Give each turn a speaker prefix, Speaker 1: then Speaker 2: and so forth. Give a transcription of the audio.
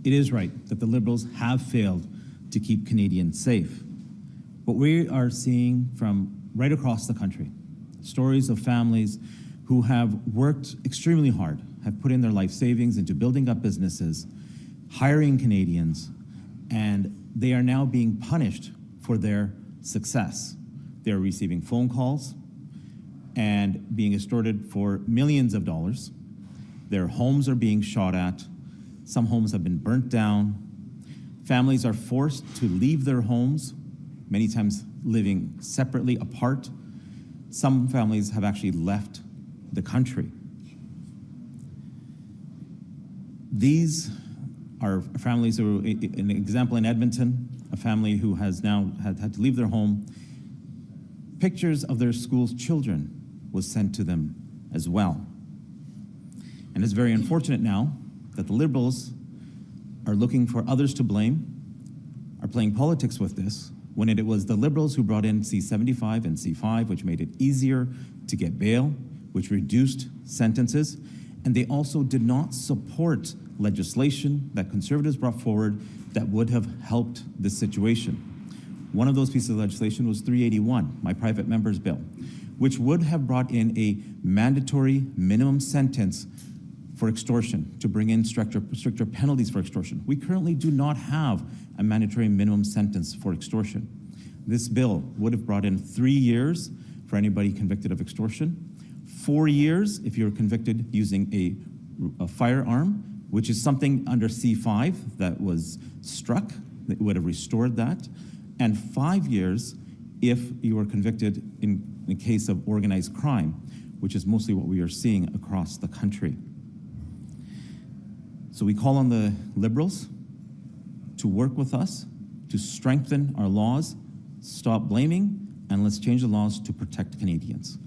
Speaker 1: It is right that the Liberals have failed to keep Canadians safe. But we are seeing from right across the country stories of families who have worked extremely hard, have put in their life savings into building up businesses, hiring Canadians, and they are now being punished for their success. They're receiving phone calls and being extorted for millions of dollars. Their homes are being shot at. Some homes have been burnt down. Families are forced to leave their homes, many times living separately apart. Some families have actually left the country. These are families who, an example in Edmonton, a family who has now had to leave their home. Pictures of their school's children was sent to them as well. And it's very unfortunate now that the Liberals are looking for others to blame, are playing politics with this, when it was the Liberals who brought in C-75 and C-5, which made it easier to get bail, which reduced sentences, and they also did not support legislation that Conservatives brought forward that would have helped this situation. One of those pieces of legislation was 381, my private member's bill, which would have brought in a mandatory minimum sentence for extortion, to bring in stricter penalties for extortion. We currently do not have a mandatory minimum sentence for extortion. This bill would have brought in 3 years for anybody convicted of extortion, 4 years if you're convicted using a firearm, which is something under C5 that was struck, that would have restored that, and 5 years if you were convicted in the case of organized crime, which is mostly what we are seeing across the country. So we call on the Liberals to work with us, to strengthen our laws, stop blaming, and let's change the laws to protect Canadians.